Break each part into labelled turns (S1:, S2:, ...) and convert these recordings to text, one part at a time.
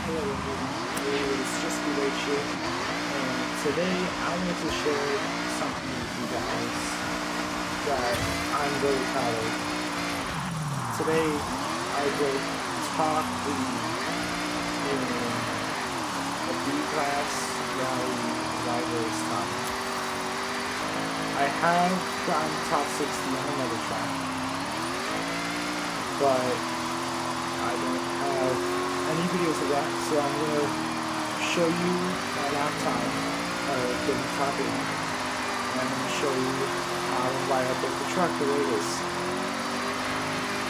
S1: Hello everyone, it's just the ratio, and today I wanted to share something with you guys that I'm very proud of. Today I broke top 80 in a B-class rally driver's time. I have gotten top 60 on another track, but I don't have any videos of that, so I'm going to show you my lap time of getting top 80, and I'm going to show you how and why I built the truck the way it is.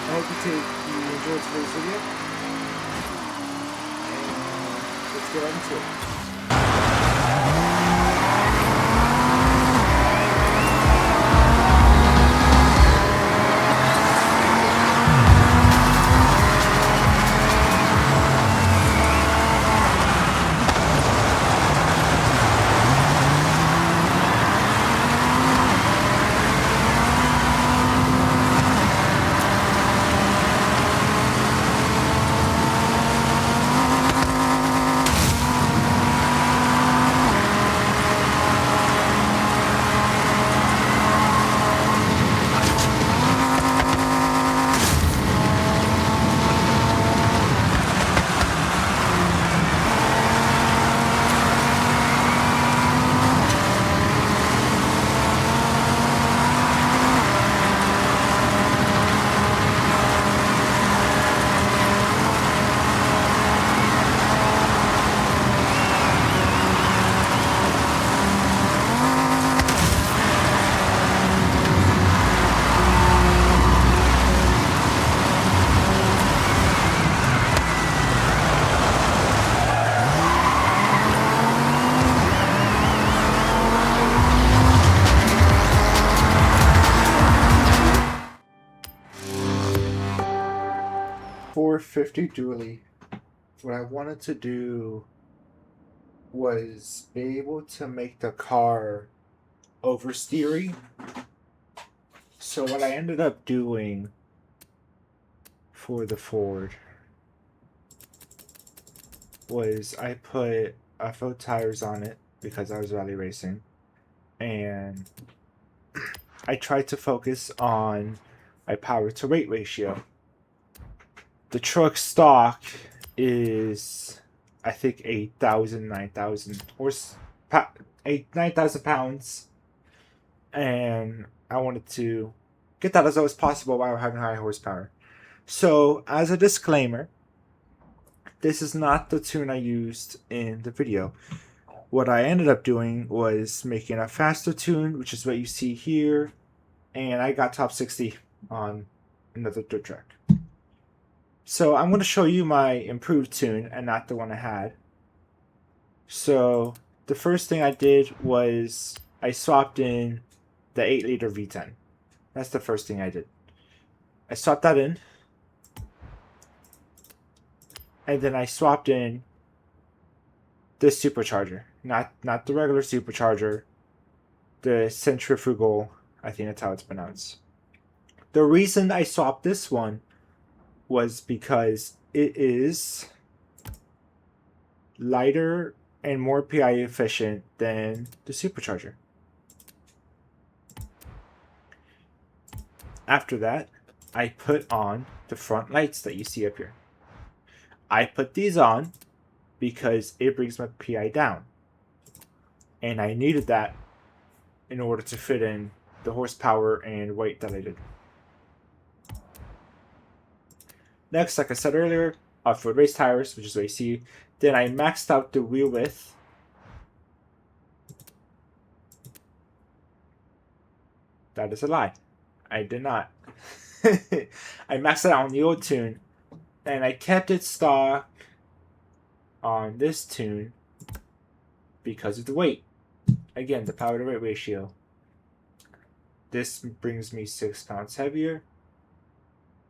S1: I hope you enjoyed today's video, and let's get right into it. For 50 dually, what I wanted to do was be able to make the car oversteery. So what I ended up doing for the Ford was I put F.O. tires on it because I was rally racing, and I tried to focus on my power to weight ratio. The truck stock is, I think, 9,000 pounds, and I wanted to get that as low as possible while having high horsepower. So, as a disclaimer, this is not the tune I used in the video. What I ended up doing was making a faster tune, which is what you see here, and I got top 60 on another dirt track. So I'm going to show you my improved tune and not the one I had. So the first thing I did was I swapped in the 8-liter V10. That's the first thing I did. I swapped that in. And then I swapped in this supercharger. Not the regular supercharger. The centrifugal, I think that's how it's pronounced. The reason I swapped this one was because it is lighter and more PI efficient than the supercharger. After that, I put on the front lights that you see up here. I put these on because it brings my PI down, and I needed that in order to fit in the horsepower and weight that I did. Next, like I said earlier, off-road race tires, which is what you see. Then I maxed out the wheel width. That is a lie. I did not. I maxed it out on the old tune, and I kept it stock on this tune because of the weight. Again, the power to weight ratio. This brings me 6 pounds heavier.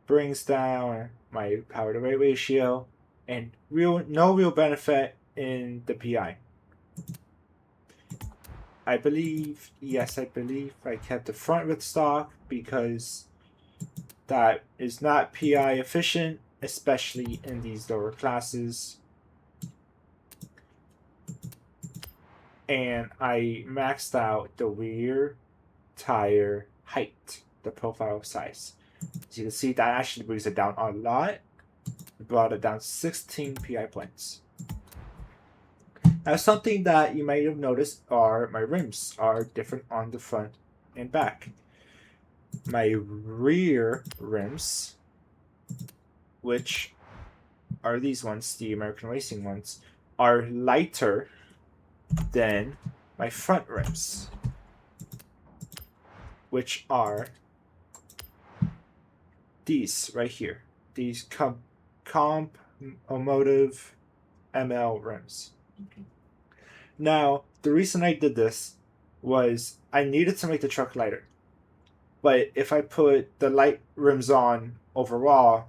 S1: Brings down my power to weight ratio, and no real benefit in the PI. I believe I kept the front with stock because that is not PI efficient, especially in these lower classes. and I maxed out the rear tire height, the profile size. As you can see, that actually brings it down a lot. Brought it down 16 PI points. Now, something that you might have noticed are my rims are different on the front and back. My rear rims, which are these ones, the American Racing ones, are lighter than my front rims, which are these right here. These Comp Automotive ML rims. Now, the reason I did this was I needed to make the truck lighter. But if I put the light rims on overall,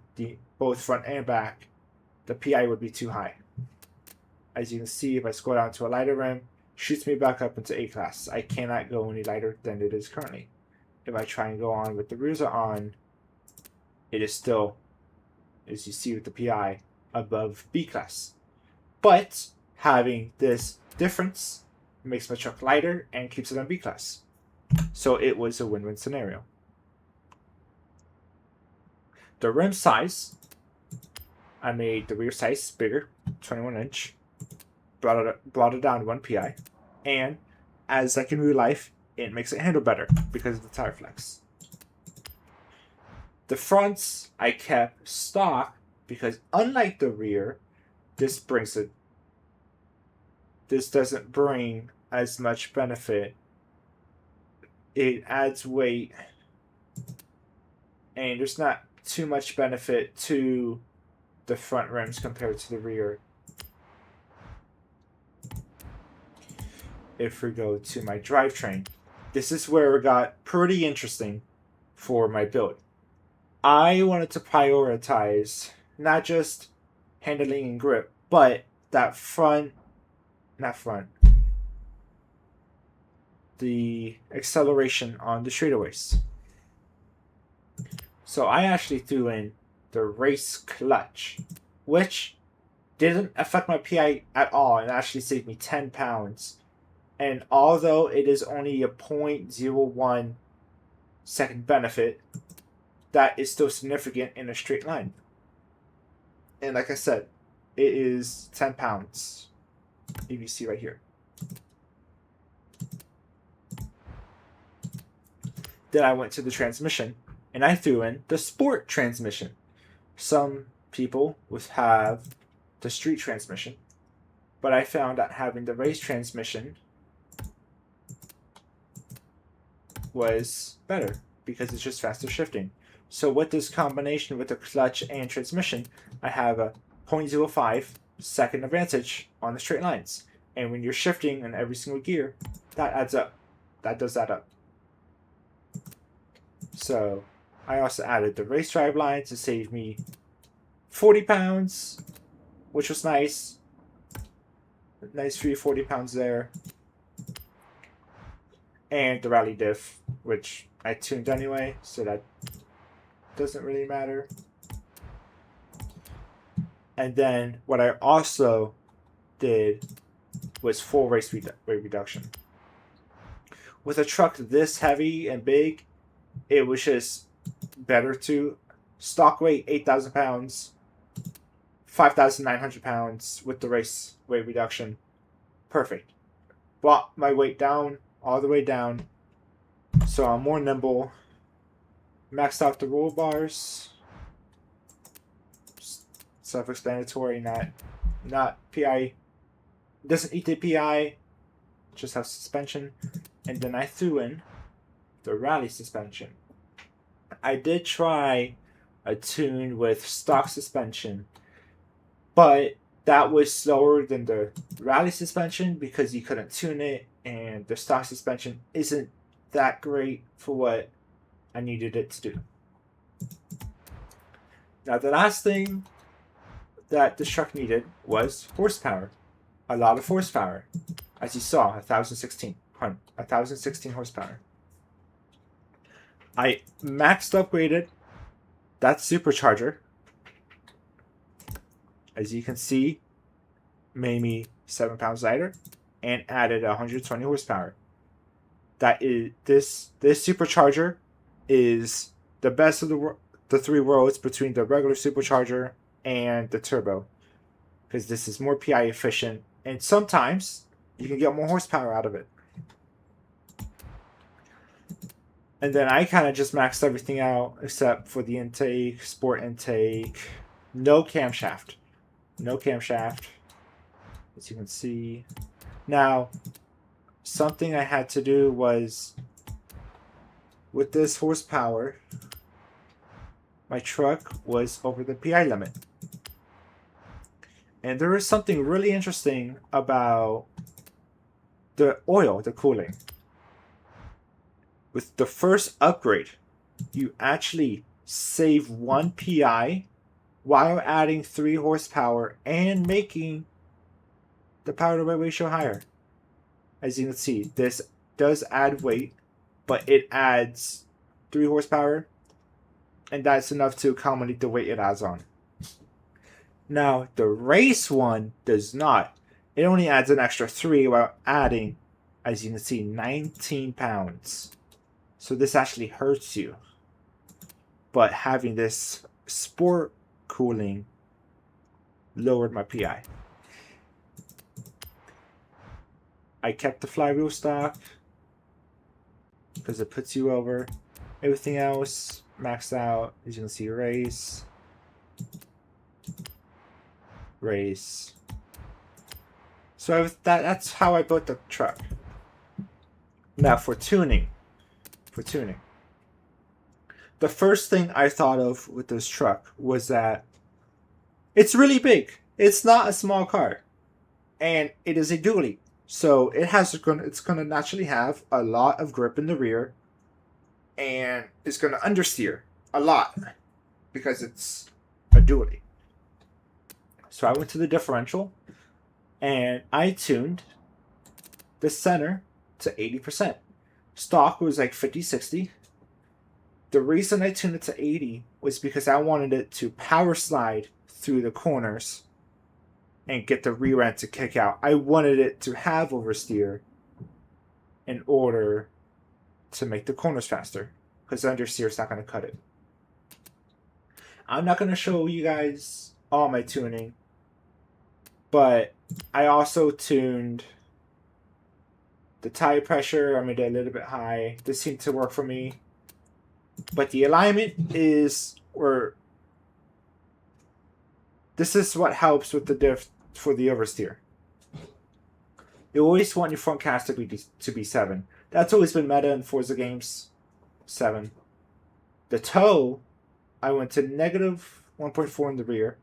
S1: both front and back, the PI would be too high. As you can see, if I scroll down to a lighter rim, shoots me back up into A class. I cannot go any lighter than it is currently. If I try and go on with the rears are on, it is still, as you see with the PI, above B class. But having this difference makes my truck lighter and keeps it on B class. So it was a win-win scenario. The rim size, I made the rear size bigger, 21 inch, brought it down 1 PI, and as like in real life, it makes it handle better because of the tire flex. The fronts I kept stock because unlike the rear, this doesn't bring as much benefit. It adds weight, and there's not too much benefit to the front rims compared to the rear. If we go to my drivetrain, this is where it got pretty interesting for my build. I wanted to prioritize not just handling and grip, but that the acceleration on the straightaways. So I actually threw in the race clutch, which didn't affect my PI at all and actually saved me 10 pounds. And although it is only a 0.01 second benefit, that is still significant in a straight line. And like I said, it is 10 pounds. If you see right here. Then I went to the transmission and I threw in the sport transmission. Some people would have the street transmission, but I found that having the race transmission was better because it's just faster shifting. So with this combination with the clutch and transmission, I have a 0.05 second advantage on the straight lines. And when you're shifting in every single gear, that adds up. That does add up. So I also added the race drive line to save me 40 pounds, which was nice. Nice free 40 pounds there. And the rally diff, which I tuned anyway, so that doesn't really matter. And then what I also did was full race weight reduction. With a truck this heavy and big, it was just better to stock weight 8,000 pounds, 5,900 pounds with the race weight reduction. Perfect. Brought my weight down, all the way down, so I'm more nimble. Maxed out the roll bars. Self-explanatory, not PI. Doesn't eat the PI, just has suspension. And then I threw in the rally suspension. I did try a tune with stock suspension, but that was slower than the rally suspension because you couldn't tune it, and the stock suspension isn't that great for what I needed it to do. Now the last thing that this truck needed was horsepower. A lot of horsepower. As you saw, 1,016 horsepower. I maxed upgraded that supercharger. As you can see, made me 7 pounds lighter. and added 120 horsepower. That is this supercharger is the best of the three worlds between the regular supercharger and the turbo, because this is more PI efficient, and sometimes you can get more horsepower out of it. And then I kind of just maxed everything out except for the intake, sport intake, no camshaft. No camshaft, as you can see. Now, something I had to do was, with this horsepower, my truck was over the PI limit. And there is something really interesting about the oil, the cooling. With the first upgrade, you actually save 1 PI while adding 3 horsepower and making the power to weight ratio higher. As you can see, this does add weight, but it adds 3 horsepower, and that's enough to accommodate the weight it adds on. Now, the race one does not. It only adds an extra 3 while adding, as you can see, 19 pounds. So this actually hurts you. But having this sport cooling lowered my PI. I kept the flywheel stock because it puts you over. Everything else maxed out. As you can see, race. So that's how I built the truck. Now for tuning. The first thing I thought of with this truck was that it's really big. It's not a small car, and it is a dually. So it's gonna naturally have a lot of grip in the rear, and it's gonna understeer a lot because it's a dually. So I went to the differential, and I tuned the center to 80%. Stock was like 50-60. The reason I tuned it to 80 was because I wanted it to power slide through the corners and get the rear end to kick out. I wanted it to have oversteer in order to make the corners faster, because understeer is not going to cut it. I'm not going to show you guys all my tuning, but I also tuned the tire pressure. I made it a little bit high. This seemed to work for me. But the alignment is where this is what helps with the diff for the oversteer. You always want your front cast to be 7. That's always been meta in Forza games. 7. The toe, I went to negative 1.4 in the rear,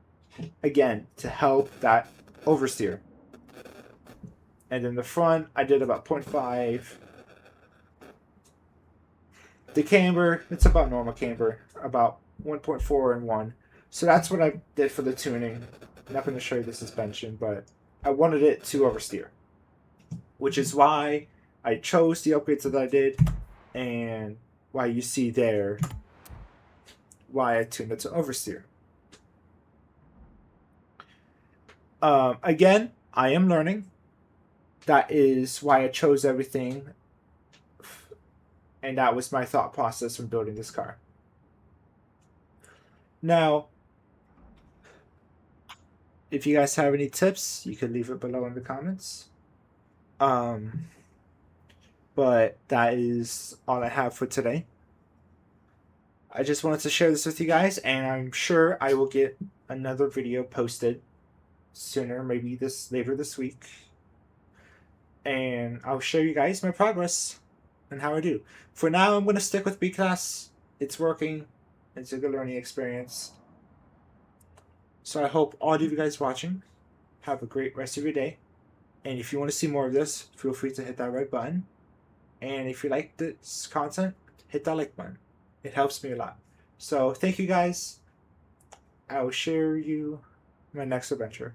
S1: again to help that oversteer. And in the front, I did about 0.5. The camber, it's about normal camber, about 1.4 and 1. So that's what I did for the tuning. I'm not going to show you the suspension, but I wanted it to oversteer, which is why I chose the upgrades that I did, and why you see there why I tuned it to oversteer. Again, I am learning. That is why I chose everything, and that was my thought process when building this car. Now, if you guys have any tips, you can leave it below in the comments. But that is all I have for today. I just wanted to share this with you guys, and I'm sure I will get another video posted sooner, maybe later this week. And I'll show you guys my progress and how I do. For now, I'm going to stick with B-Class. It's working. It's a good learning experience. So I hope all of you guys watching have a great rest of your day. And if you want to see more of this, feel free to hit that red button. And if you like this content, hit that like button. It helps me a lot. So thank you guys. I will share you my next adventure.